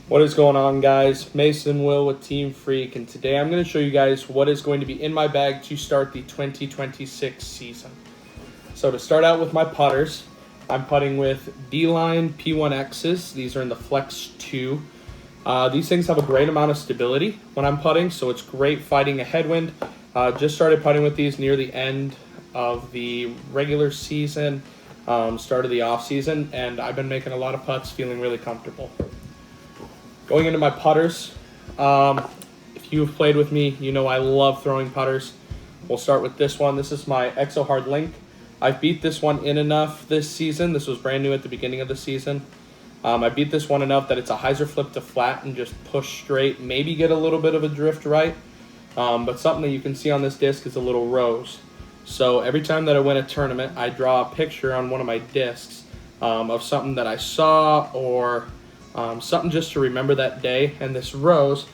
What is going on, guys? Mason Will with Team Freak, and today I'm going to show you guys what is going to be in my bag to start the 2026 season. So to start out with my putters, I'm putting with D-Line P1Xs. These are in the Flex 2. These things have a great amount of stability when I'm putting, so it's great fighting a headwind. Just started putting with these near the end of the regular season, start of the off season, and I've been making a lot of putts, feeling really comfortable. Going into my putters, if you've played with me, you know I love throwing putters. We'll start with this one. This is my Exo-Hard Link. I've beat this one in enough this season. This was brand new at the beginning of the season. I beat this one enough that it's a hyzer flip to flat and just push straight, maybe get a little bit of a drift right. But something that you can see on this disc is a little rose. So every time that I win a tournament, I draw a picture on one of my discs of something that I saw or something just to remember that day. And this rose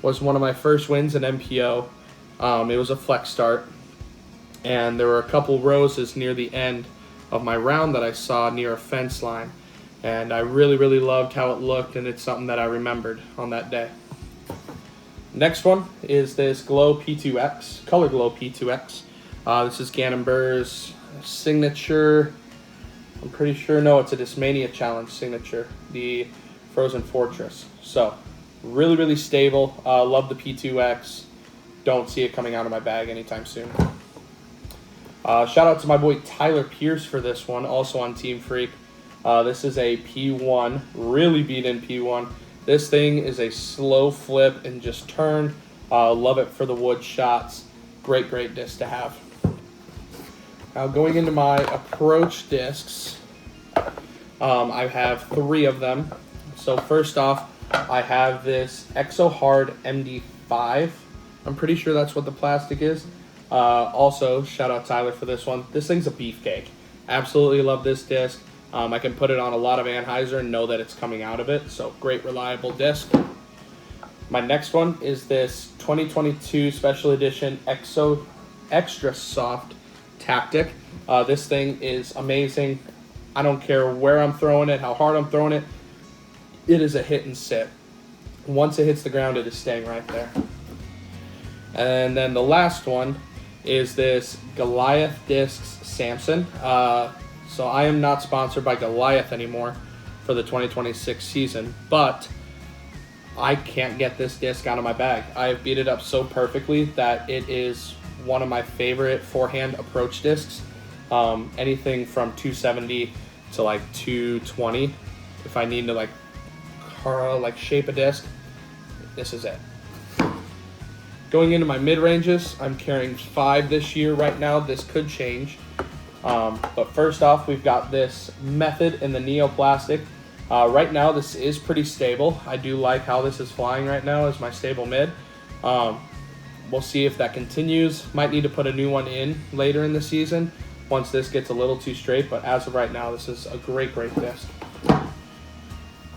was one of my first wins in MPO. It was a flex start, and there were a couple roses near the end of my round that I saw near a fence line, and I really loved how it looked, and it's something that I remembered on that day. Next one is this Glow P2X, Color Glow P2X. This is Gannon Buhr's signature. I'm pretty sure, no, it's a Discmania Challenge signature, the Frozen Fortress. So really stable. Love the P2X. Don't see it coming out of my bag anytime soon. Shout out to my boy Tyler Pierce for this one, also on Team Freak. This is a P1, really beat in P1. This thing is a slow flip and just turn. Love it for the wood shots. Great disc to have. Now going into my approach discs, I have 3 of them. So first off, I have this Exo-Hard MD5. I'm pretty sure that's what the plastic is. Also, shout out Tyler for this one. This thing's a beefcake. Absolutely love this disc. I can put it on a lot of anhyzer and know that it's coming out of it. So great, reliable disc. My next one is this 2022 Special Edition Exo Extra Soft Tactic. This thing is amazing. I don't care where I'm throwing it, how hard I'm throwing it. It is a hit and sit. Once it hits the ground, it is staying right there. And then the last one is this Goliath Discs Samson. So I am not sponsored by Goliath anymore for the 2026 season, but I can't get this disc out of my bag. I have beat it up so perfectly that it is one of my favorite forehand approach discs. Anything from 270 to like 220. If I need to like shape a disc, this is it. Going into my mid-ranges, I'm carrying 5 this year right now. This could change. But first off, we've got this Method in the Neoplastic. Right now, this is pretty stable. I do like how this is flying right now as my stable mid. We'll see if that continues. Might need to put a new one in later in the season once this gets a little too straight, but as of right now, this is a great disc.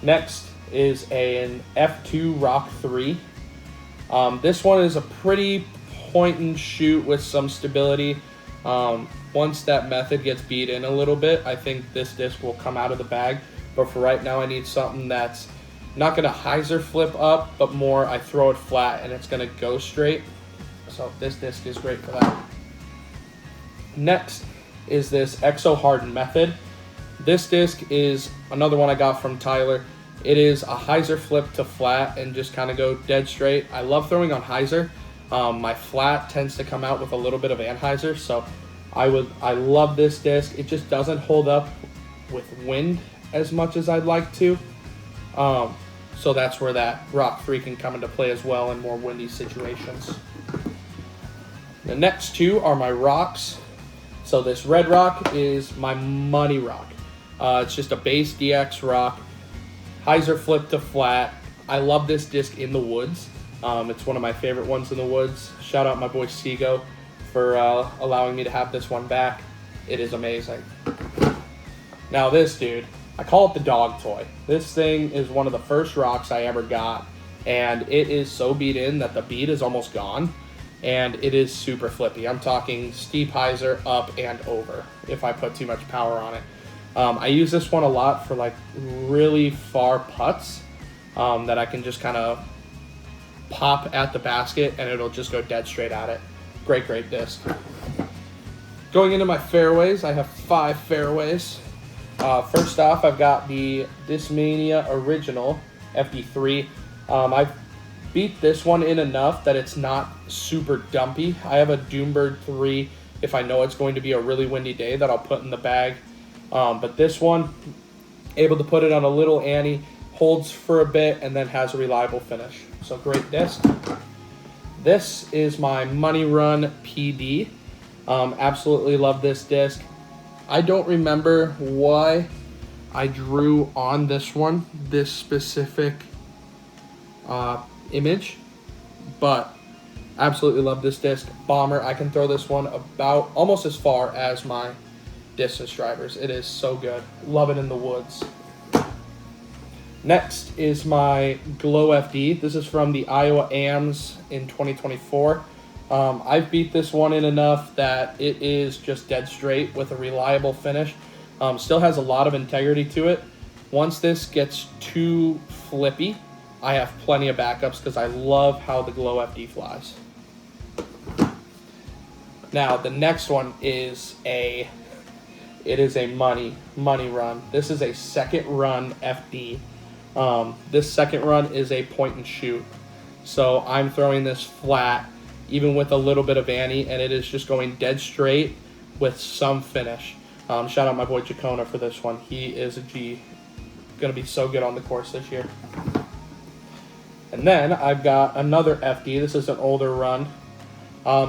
Next is an F2 Rock 3. This one is a pretty point and shoot with some stability. Once that Method gets beat in a little bit, I think this disc will come out of the bag. But for right now, I need something that's not going to hyzer flip up, but more I throw it flat and it's going to go straight. So this disc is great for that. Next is this Exo-Hard Method. This disc is another one I got from Tyler. It is a hyzer flip to flat and just kind of go dead straight. I love throwing on hyzer. My flat tends to come out with a little bit of anhyzer, so I love this disc. It just doesn't hold up with wind as much as I'd like to. So that's where that Rock 3 can come into play as well in more windy situations. The next 2 are my rocks. So this red rock is my money rock. It's just a base DX rock. Hyzer flip to flat. I love this disc in the woods. It's one of my favorite ones in the woods. Shout out my boy Seago for allowing me to have this one back. It is amazing. Now this dude, I call it the dog toy. This thing is one of the first rocks I ever got, and it is so beat in that the bead is almost gone, and it is super flippy. I'm talking steep hyzer up and over if I put too much power on it. I use this one a lot for like really far putts. that I can just kind of pop at the basket and it'll just go dead straight at it. Great disc. Going into my fairways, I have 5 fairways. First off, I've got the Discmania Original FD3. I've beat this one in enough that it's not super dumpy. I have a Doombird 3 if I know it's going to be a really windy day that I'll put in the bag. But this one, able to put it on a little Annie, holds for a bit, and then has a reliable finish. So great disc. This is my Money Run PD. Absolutely love this disc. I don't remember why I drew on this one, this specific image, but absolutely love this disc. Bomber, I can throw this one about almost as far as my distance drivers. It is so good. Love it in the woods. Next is my Glow FD. This is from the Iowa AMs in 2024. I've beat this one in enough that it is just dead straight with a reliable finish. Still has a lot of integrity to it. Once this gets too flippy, I have plenty of backups because I love how the Glow FD flies. Now the next one is a money run. This is a second run FD. This second run is a point and shoot. So I'm throwing this flat, even with a little bit of Annie, and it is just going dead straight with some finish. Shout out my boy Chacona for this one. He is a G. Gonna be so good on the course this year. And then I've got another FD. This is an older run.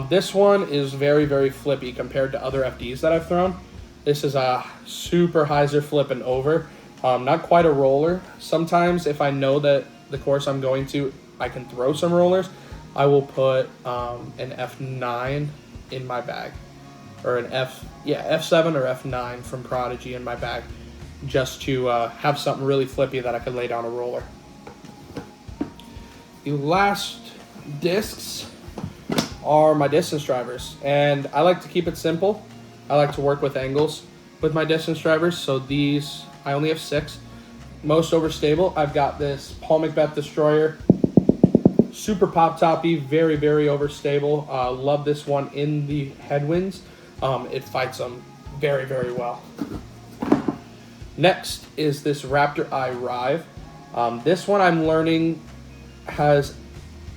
This one is very flippy compared to other FDs that I've thrown. This is a super hyzer flip and over. Not quite a roller. Sometimes if I know that the course I'm going to, I can throw some rollers, I will put an F9 in my bag, or an F7 or F9 from Prodigy in my bag, just to have something really flippy that I could lay down a roller. The last discs are my distance drivers, and I like to keep it simple. I like to work with angles with my distance drivers, so these, I only have 6. Most overstable, I've got this Paul McBeth Destroyer. Super pop-toppy, very overstable. Love this one in the headwinds. It fights them very well. Next is this Raptor Eye Rive. This one I'm learning has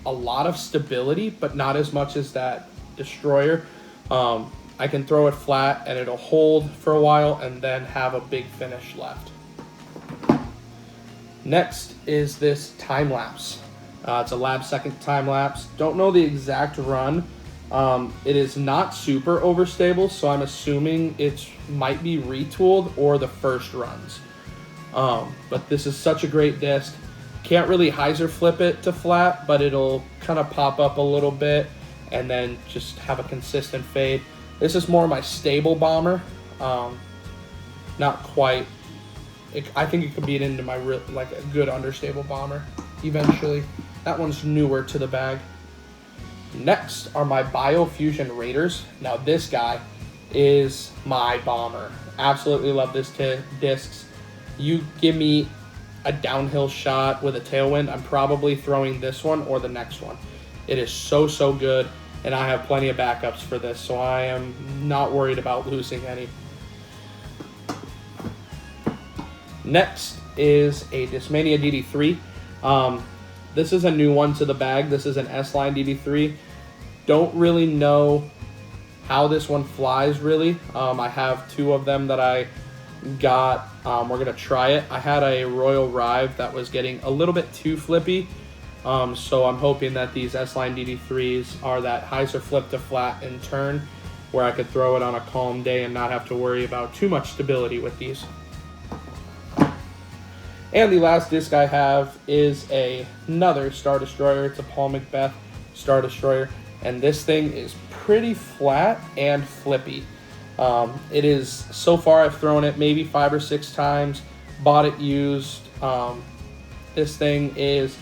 a lot of stability, but not as much as that Destroyer. I can throw it flat and it'll hold for a while and then have a big finish left. Next is this time lapse. It's a lab second time lapse. Don't know the exact run. It is not super overstable, so I'm assuming it might be retooled or the first runs. But this is such a great disc. Can't really hyzer flip it to flat, but it'll kind of pop up a little bit and then just have a consistent fade. This is more my stable bomber. Not quite. I think it could beat into my like a good understable bomber eventually. That one's newer to the bag. Next are my Biofusion Raiders. Now this guy is my bomber. Absolutely love this discs. You give me a downhill shot with a tailwind, I'm probably throwing this one or the next one. It is so good, and I have plenty of backups for this, so I am not worried about losing any. Next is a Discmania DD3. This is a new one to the bag. This is an S-Line DD3. Don't really know how this one flies, really. I have 2 of them that I got. We're going to try it. I had a Royal Rive that was getting a little bit too flippy, so I'm hoping that these S-Line DD3s are that hyzer flip to flat and turn, where I could throw it on a calm day and not have to worry about too much stability with these. And the last disc I have is another Star Destroyer. It's a Paul McBeth Star Destroyer, and this thing is pretty flat and flippy. It is, so far I've thrown it maybe 5 or 6 times, bought it used. This thing is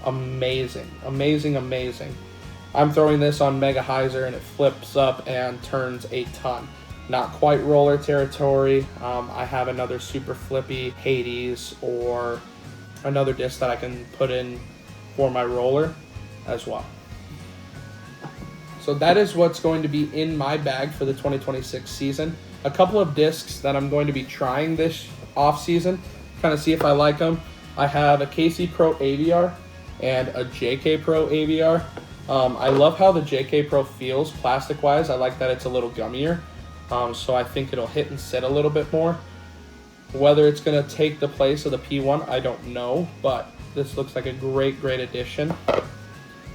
amazing. I'm throwing this on Mega Hyzer and it flips up and turns a ton. Not quite roller territory. I have another super flippy Hades or another disc that I can put in for my roller as well. So that is what's going to be in my bag for the 2026 season. A couple of discs that I'm going to be trying this off season, kind of see if I like them. I have a KC Pro AVR and a JK Pro AVR. I love how the JK Pro feels plastic wise. I like that it's a little gummier. So I think it'll hit and sit a little bit more. Whether it's going to take the place of the P1, I don't know, but this looks like a great addition.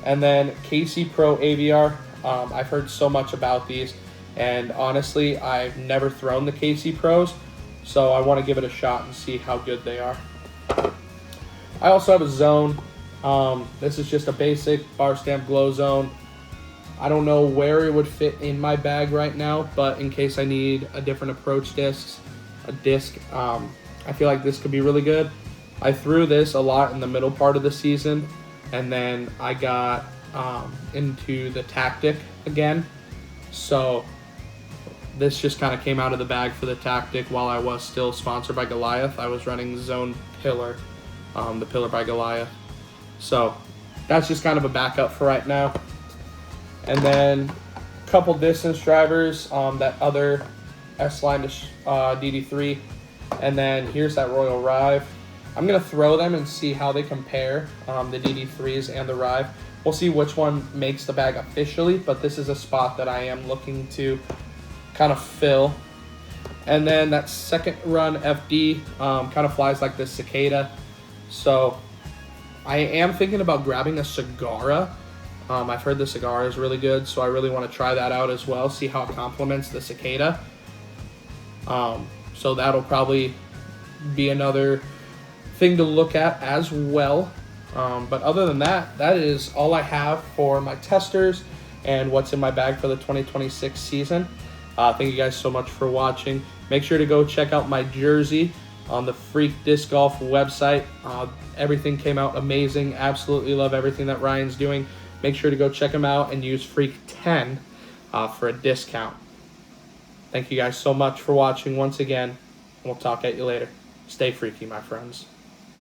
And then KC Pro AVR, I've heard so much about these, and honestly, I've never thrown the KC Pros, so I want to give it a shot and see how good they are. I also have a Zone. This is just a basic bar stamp glow zone. I don't know where it would fit in my bag right now, but in case I need a different approach disc, I feel like this could be really good. I threw this a lot in the middle part of the season, and then I got into the Tactic again. So this just kind of came out of the bag for the Tactic while I was still sponsored by Goliath. I was running Zone Pillar, the Pillar by Goliath. So that's just kind of a backup for right now. And then a couple distance drivers, that other S-Line DD3. And then here's that Royal Rive. I'm going to throw them and see how they compare, the DD3s and the Rive. We'll see which one makes the bag officially, but this is a spot that I am looking to kind of fill. And then that second run FD kind of flies like the Cicada. So I am thinking about grabbing a Sagara. I've heard the Sagara is really good, so I really want to try that out as well, see how it complements the Cicada. So that'll probably be another thing to look at as well. But other than that, that is all I have for my testers and what's in my bag for the 2026 season. Thank you guys so much for watching. Make sure to go check out my jersey on the Freak Disc Golf website. Everything came out amazing. Absolutely love everything that Ryan's doing. Make sure to go check him out and use Freak10 for a discount. Thank you guys so much for watching once again. We'll talk at you later. Stay freaky, my friends.